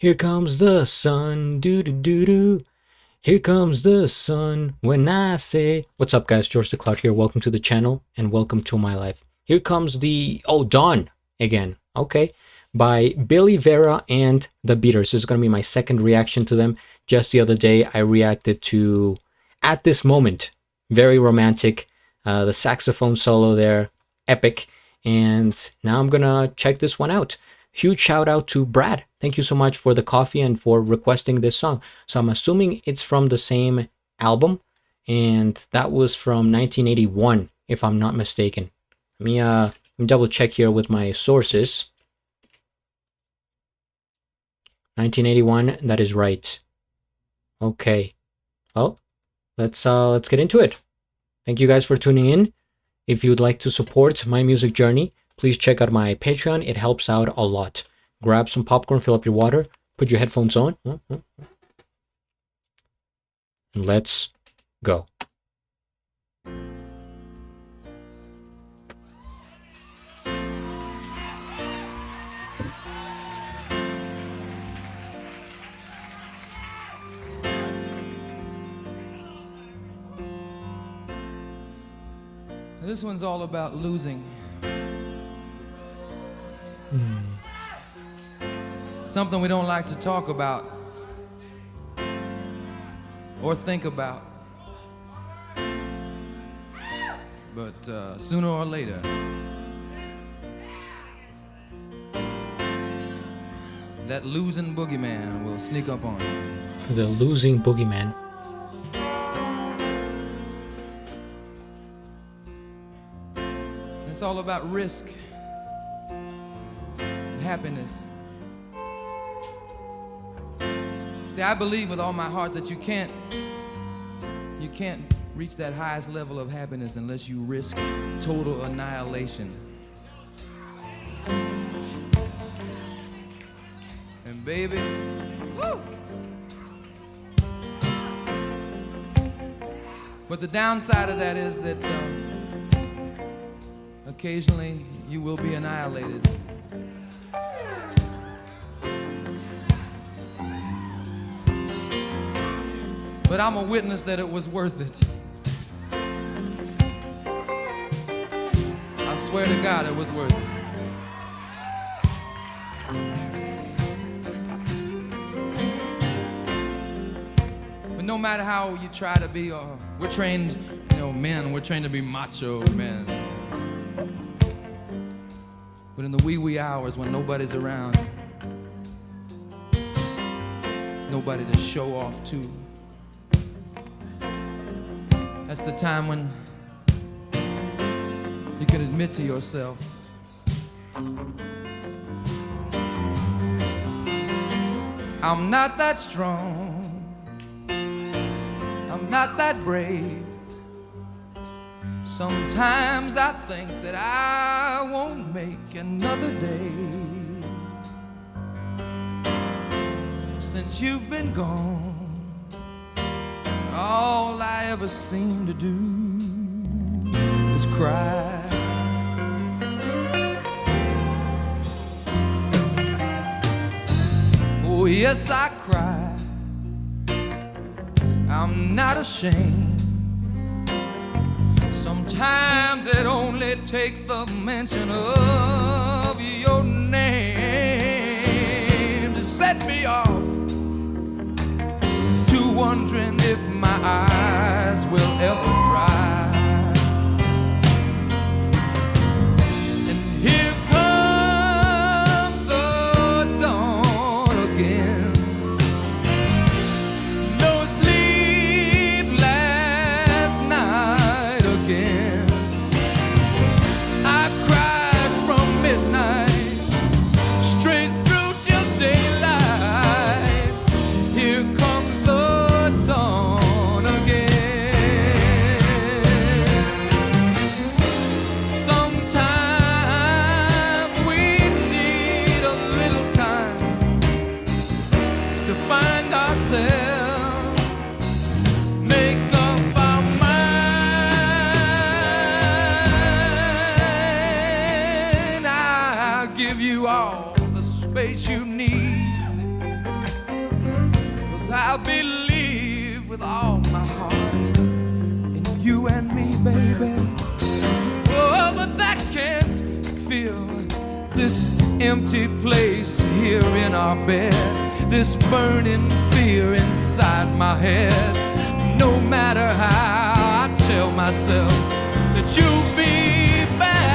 Here comes the sun, doo doo doo doo. Here comes the sun when I say. What's up, guys? GeorgeTheCloud here. Welcome to the channel and welcome to my life. Here comes the. Oh, Dawn again. Okay. By Billy, Vera, and the Beaters. This is going to be my second reaction to them. Just the other day, I reacted to At This Moment. Very romantic. The saxophone solo there. Epic. And now I'm going to check this one out. Huge shout out to Brad. Thank you so much for the coffee and for requesting this song. So I'm assuming it's from the same album, and that was from 1981, if I'm not mistaken. Let me double check here with my sources. 1981, that is right. Okay. Well, let's get into it. Thank you guys for tuning in. If you'd like to support my music journey, please check out my Patreon. It helps out a lot. Grab some popcorn, fill up your water, put your headphones on, and let's go. This one's all about losing. Something we don't like to talk about or think about. But sooner or later, that losing boogeyman will sneak up on you. The losing boogeyman. It's all about risk and happiness. See, I believe with all my heart that you can't reach that highest level of happiness unless you risk total annihilation. And baby, woo! But the downside of that is that occasionally you will be annihilated. But I'm a witness that it was worth it. I swear to God it was worth it. But no matter how you try to be, we're trained, men, we're trained to be macho men. But in the wee hours when nobody's around, there's nobody to show off to. That's the time when you can admit to yourself, I'm not that strong, I'm not that brave. Sometimes I think that I won't make another day. Since you've been gone, all I ever seem to do is cry. Oh yes, I cry. I'm not ashamed. Sometimes it only takes the mention of your name to set me off to wondering if my eyes will ever dry. And here comes the dawn again. No sleep last night again. I cried from midnight straight through till daylight. Here comes the dawn again. Sometimes we need a little time to find ourselves, make up our mind. I'll give you all the space you need. I believe with all my heart in you and me, baby. Oh, but that can't fill this empty place here in our bed, this burning fear inside my head. No matter how I tell myself that you'll be back.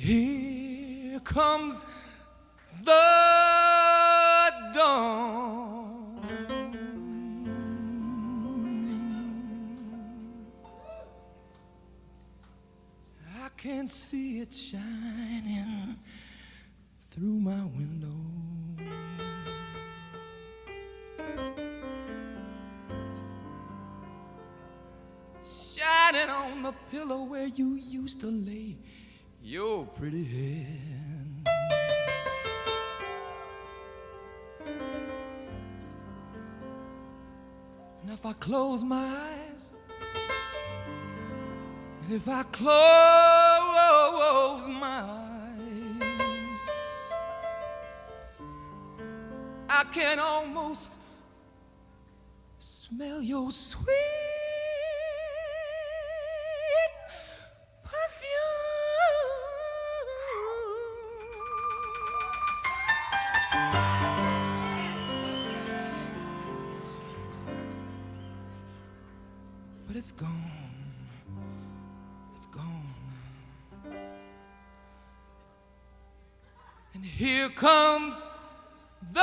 Here comes the dawn. I can see it shining through my window. Shining on the pillow where you used to lay your pretty head. And if I close my eyes, and if I close my eyes, I can almost smell your sweet but it's gone. It's gone. And here comes the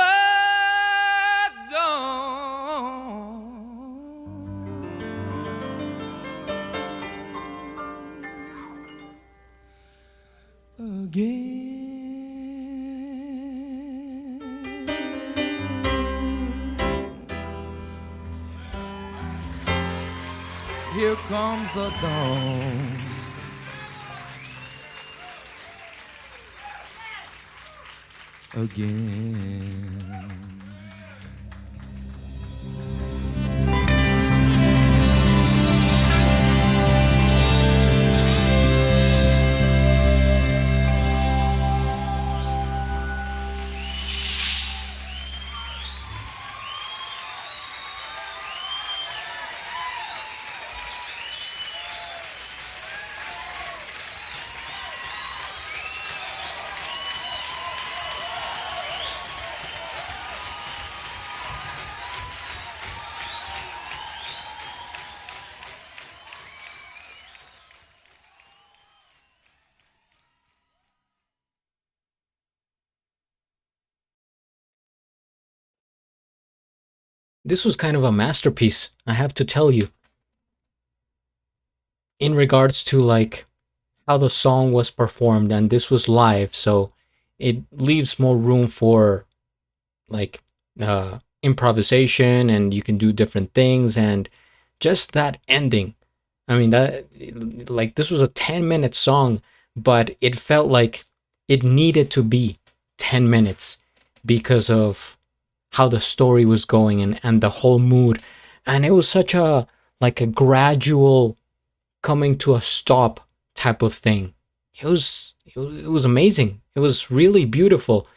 here comes the dawn again. This was kind of a masterpiece, I have to tell you, in regards to like how the song was performed, and this was live, so it leaves more room for like improvisation, and you can do different things, and just that ending. I mean, that, like, this was a 10-minute song, but it felt like it needed to be 10 minutes because of how the story was going, and the whole mood. And it was such a, like, a gradual coming to a stop type of thing. It was amazing. It was really beautiful.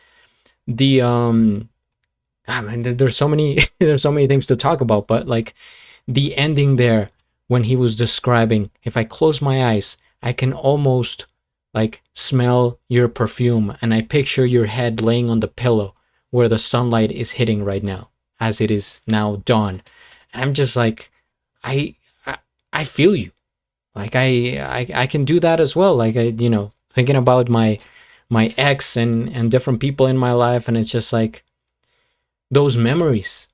The I mean, there's so many there's so many things to talk about, but like the ending there, when he was describing, if I close my eyes, I can almost like smell your perfume, and I picture your head laying on the pillow where the sunlight is hitting right now, as it is now dawn. And I'm just like, I I, I feel you. Like I can do that as well. Like, thinking about my ex and different people in my life, and it's just like those memories.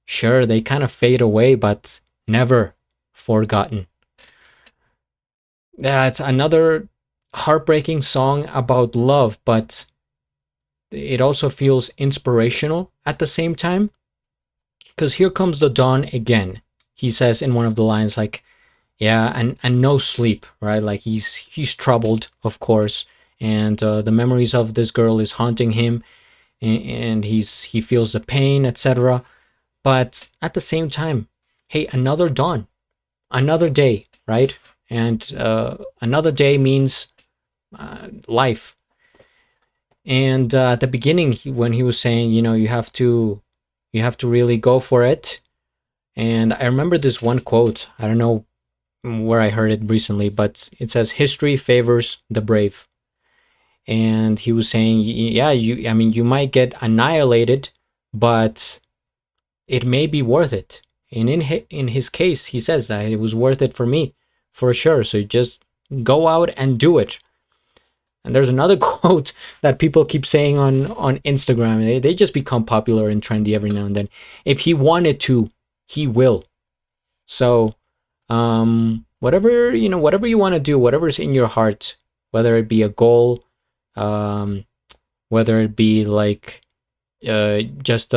Sure, they kind of fade away, but never forgotten. Yeah, it's another heartbreaking song about love, but it also feels inspirational at the same time. Because here comes the dawn again. He says in one of the lines, like, yeah, and no sleep, right? Like he's troubled, of course, and the memories of this girl is haunting him, and he feels the pain, etc. But at the same time, hey, another dawn, another day, right? And another day means life. And at the beginning, when he was saying, you have to really go for it. And I remember this one quote. I don't know where I heard it recently, but it says, "History favors the brave." And he was saying, yeah, I mean, you might get annihilated, but it may be worth it. And in his case, he says that it was worth it for me, for sure. So just go out and do it. And there's another quote that people keep saying on Instagram. They just become popular and trendy every now and then. If he wanted to, he will. So whatever you want to do, whatever's in your heart, whether it be a goal, whether it be like just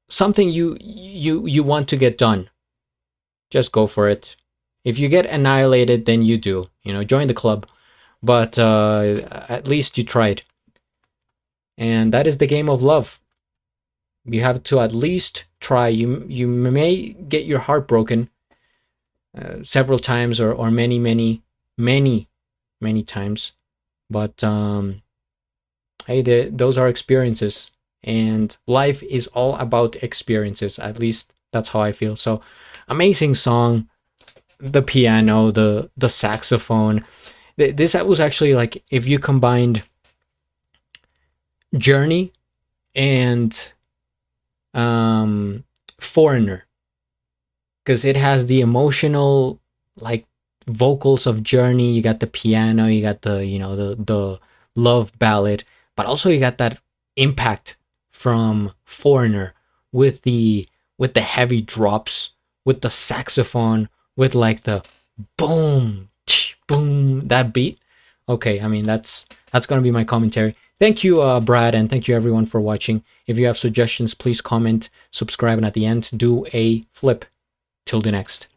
something you want to get done, just go for it. If you get annihilated, then you do, join the club, but at least you tried. And that is the game of love. You have to at least try. You may get your heart broken several times, or many times, but hey, those are experiences, and life is all about experiences. At least that's how I feel. So amazing song. The piano, the saxophone. This was actually, like, if you combined Journey and Foreigner, because it has the emotional, like, vocals of Journey, you got the piano, you got the love ballad, but also you got that impact from Foreigner with the heavy drops, with the saxophone, with like the boom boom, that beat. Okay, I mean, that's gonna be my commentary. Thank you, Brad, and thank you everyone for watching. If you have suggestions, please comment, subscribe, and at the end, do a flip. Till the next.